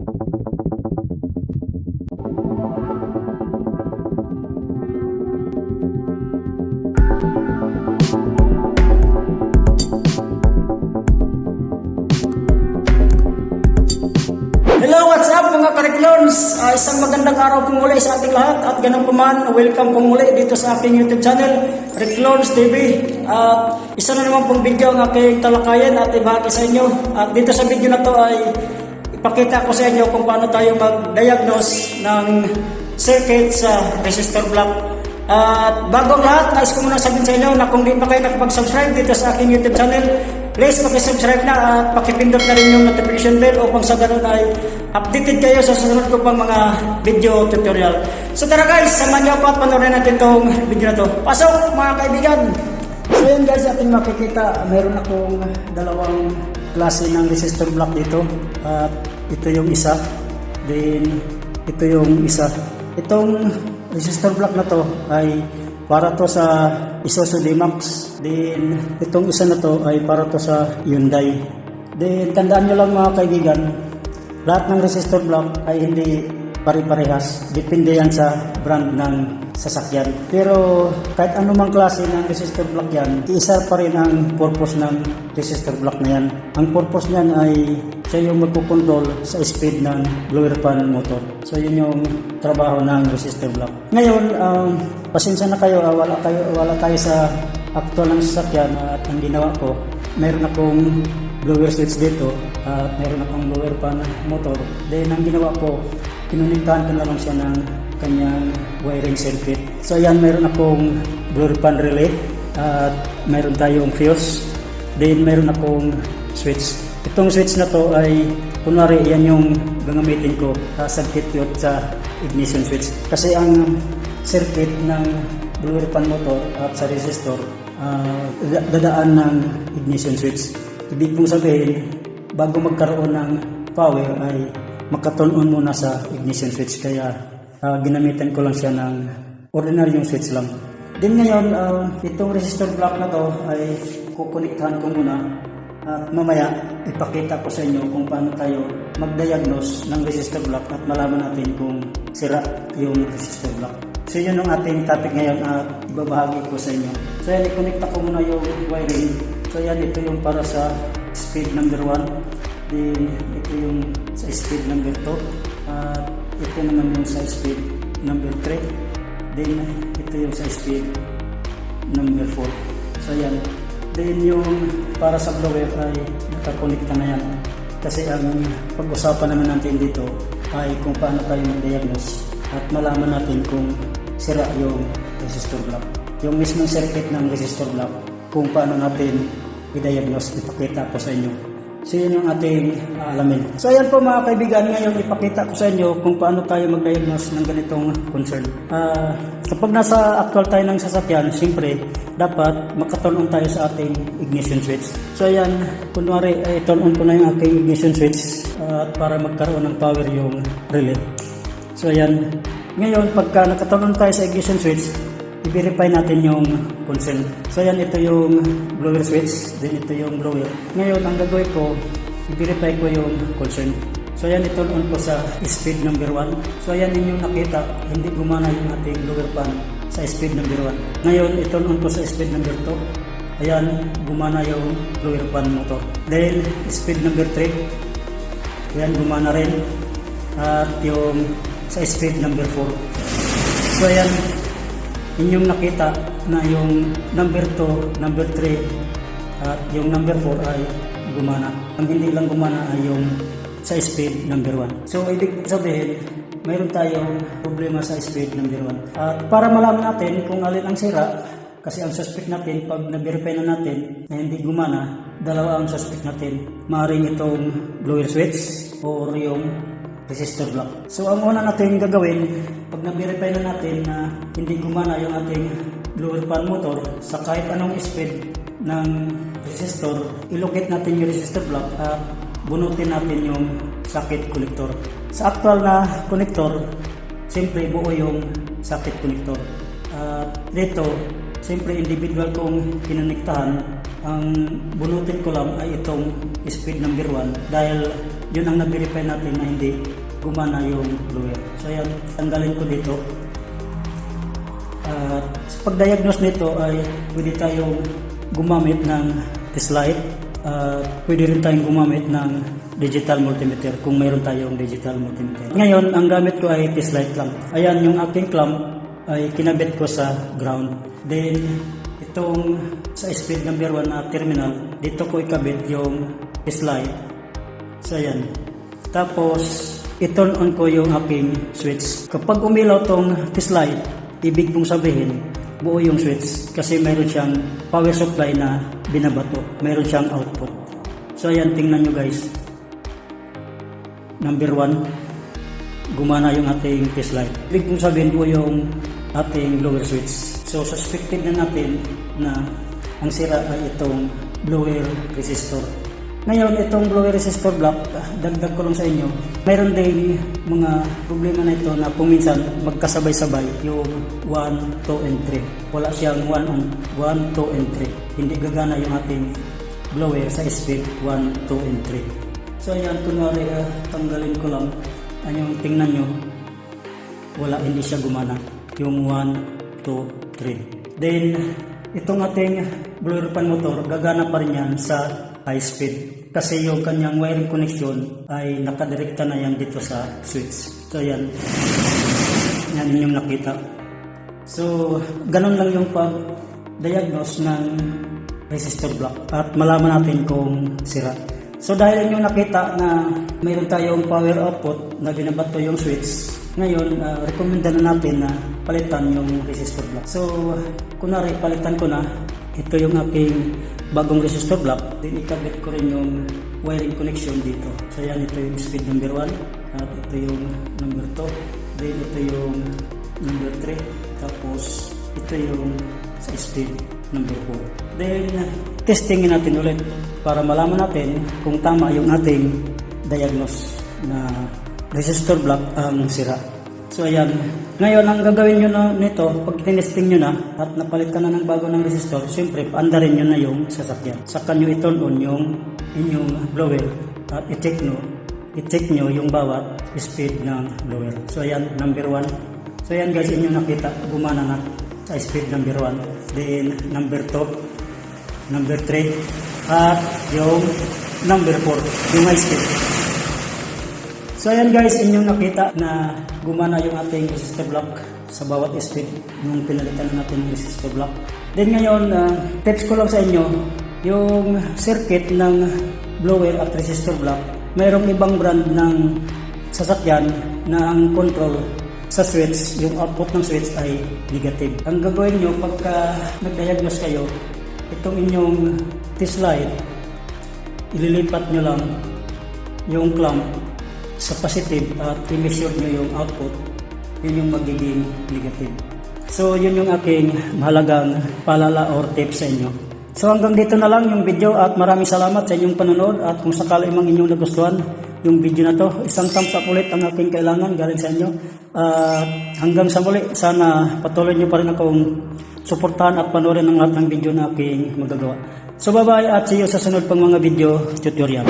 Hello, what's up mga ka-Reclons? Isang magandang araw po muli sa ating lahat at ganun po man, welcome po muli dito sa aking YouTube channel, Reclons TV. At isa na naman pong video ang aking talakayan at ibahagi sa inyo. At dito sa video na to ay ipakita ko sa inyo kung paano tayo mag-diagnose ng circuit sa resistor block. At bago ang lahat, nais ko muna sabihin sa inyo na kung di pa kayo nakapag-subscribe dito sa aking YouTube channel, please pakisubscribe na at pakipindot na rin yung notification bell upang sa ganun ay updated kayo sa susunod ko pang mga video tutorial. So tara guys, samahan niyo ako at panoorin natin itong video na to. Pasok mga kaibigan! So yun guys, ating makikita, meron akong dalawang klase ng resistor block dito. At ito yung isa, then ito yung isa. Itong resistor block na to ay para to sa Isuzu D-Max. Then itong isa na to ay para to sa Hyundai. Then tandaan nyo lang mga kaibigan, lahat ng resistor block ay hindi pare-parehas. Depende yan sa brand ng sasakyan. Pero kahit anumang klase ng resistor block yan, iisa pa rin ang purpose ng resistor block na yan. Ang purpose niyan ay siya yung magkukontrol sa speed ng blower fan motor. So yun yung trabaho ng resistor block. Ngayon, pasensya na kayo, wala tayo sa actual ng sasakyan at ang ginawa ko, meron akong blower switch dito at meron akong blower fan motor. Then ang ginawa ko, kinuniktahan ko na lang siya ng kanyang wiring circuit. So ayan, meron akong blower fan relay at meron tayong fuse. Then meron akong switch. Itong switch na to ay kunwari yan yung gagamitin ko sa substitute sa ignition switch. Kasi ang circuit ng blower fan motor at sa resistor dadaan ng ignition switch. Ibig pong sabihin, bago magkaroon ng power ay makaturn on muna sa ignition switch. Kaya ginamitan ko lang siya ng ordinaryong switch lang. Din ngayon, itong resistor block na to ay kukonektahan ko muna at mamaya ipakita ko sa inyo kung paano tayo mag-diagnose ng resistor block at malaman natin kung sira yung resistor block. So yun ang ating topic ngayon at ibabahagi ko sa inyo. So yan, i-connecta ko muna yung wiring. So yan, ito yung para sa speed number 1. Then ito yung sa speed number 2. At ito naman yung sa speed number 3. Then ito yung sa speed number 4. So yan. Then yung para sa blower ay nakakonekta na yan. Kasi ang pag-usapan naman natin dito ay kung paano tayo mag-diagnose at malaman natin kung sira yung resistor block. Yung mismong circuit ng resistor block, kung paano natin i-diagnose, ipakita ko sa inyo. So yun yung ating alamin. So ayan po mga kaibigan, ngayon ipakita ko sa inyo kung paano tayo mag-diagnose ng ganitong concern. Kapag nasa actual tayo ng sasakyan, siyempre dapat makaturn on tayo sa ating ignition switch. So ayan, kunwari turn on ko na yung ating ignition switch para magkaroon ng power yung relay. So ayan, ngayon pagka nakaturn on tayo sa ignition switch, i-verify natin yung concern. So yan, ito yung blower switch, then ito yung blower. Ngayon, ang gagawin ko, i-verify ko yung concern. So yan, ito on ko sa speed number 1. So yan, yung nakita, hindi gumana yung ating blower fan sa speed number 1. Ngayon, ito on ko sa speed number 2. Ayan, gumana yung blower fan motor. Then, speed number 3. Ayan, gumana rin. At yung sa speed number 4. So ayan, inyong nakita na yung number 2, number 3 at yung number 4 ay gumana. Ang hindi lang gumana ay yung sa speed number 1. So ibig sabihin, mayroon tayong problema sa speed number 1. At para malaman natin kung alin ang sira, kasi ang suspect natin pag na-verify na natin na hindi gumana, dalawa ang suspect natin. Maaaring itong blower switch o yung resistor block. So ang una natin gagawin, pag na-verify na natin na hindi gumana yung ating blower fan motor sa kahit anong speed ng resistor, ilocate natin yung resistor block at bunutin natin yung socket connector. Sa actual na connector, siyempre buo yung socket connector. Dito, siyempre individual kong kinonektahan, ang bunutin ko lang ay itong speed number 1 dahil yun ang nag-verify natin na hindi gumana yung blower. So ayan, tanggalin ko dito. Sa pag-diagnose nito ay pwede tayong gumamit ng test light. Pwede rin tayong gumamit ng digital multimeter kung mayroon tayong digital multimeter. Ngayon, ang gamit ko ay test light lang. Ayan, yung aking clamp ay kinabit ko sa ground. Then, itong sa speed number 1 na terminal, dito ko ikabit yung test light. So, ayan. Tapos, i-turn on ko yung aking switch. Kapag umilaw tong test light, ibig mong sabihin, buo yung switch kasi mayroon siyang power supply na binabato. Mayroon siyang output. So, ayan, tingnan nyo guys. Number 1, gumana yung ating test light. Ibig mong sabihin po yung ating blower switch. So, suspected na natin na ang sira ay itong blower resistor. Ngayon, itong blower resistor block, dagdag ko lang sa inyo, mayroon din mga problema na ito na kung minsan magkasabay-sabay yung 1, 2, and 3. Wala siyang 1, 2, and 3. Hindi gagana yung ating blower sa speed 1, 2, and 3. So ayan, kunwari tanggalin ko lang. Ayun, tingnan nyo, wala, hindi siya gumana. Yung 1, 2, 3. Then, itong ating blower pan motor, gagana pa rin yan sa high speed. Kasi yung kanyang wiring connection ay nakadirekta na yan dito sa switch. So yan, yan inyong nakita. So, ganun lang yung pag-diagnose ng resistor block at malaman natin kung sira. So dahil inyong nakita na mayroon tayong power output na binabato yung switch, ngayon recommenda na natin na palitan yung resistor block. So kunwari palitan ko na, ito yung aking bagong resistor block, then ikabit ko rin yung wiring connection dito. So yan, ito yung speed number 1 at ito yung number 2, then ito yung number 3, tapos ito yung sa speed number 4. Then testingin natin ulit para malaman natin kung tama yung ating diagnose na resistor block ang sira. So ayan, ngayon ang gagawin nyo na nito, pag tinesting nyo na at napalitan na ng bago ng resistor, siyempre paandarin nyo na yung sasakyan. Saka nyo i-turn on yung inyong blower at i-check nyo yung bawat speed ng blower. So ayan, number 1. So ayan guys, inyong nakita, gumana na sa speed number 1. Then number 2, number 3, at yung number 4, yung ISKIP. So ayan guys, inyong nakita na gumana yung ating resistor block sa bawat speed nung pinalitan na natin yung resistor block. Then ngayon, tips ko lang sa inyo, yung circuit ng blower at resistor block, mayroong ibang brand ng sasakyan na ang control sa switch, yung output ng switch ay negative. Ang gagawin nyo pagka nag-diagnose kayo, itong inyong test light, ililipat nyo lang yung clamp sa positive at i-measure nyo yung output, yun yung magiging negative. So yun yung aking mahalagang paalala or tips sa inyo. So hanggang dito na lang yung video at maraming salamat sa inyong panonood at kung sakali mang inyong nagustuhan yung video na to, isang thumbs up ulit ang aking kailangan galing sa inyo. Hanggang sa muli, sana patuloy nyo pa rin akong suportahan at panoorin ang lahat ng video na aking magagawa. So bye bye at see you sa sunod pang mga video tutorial.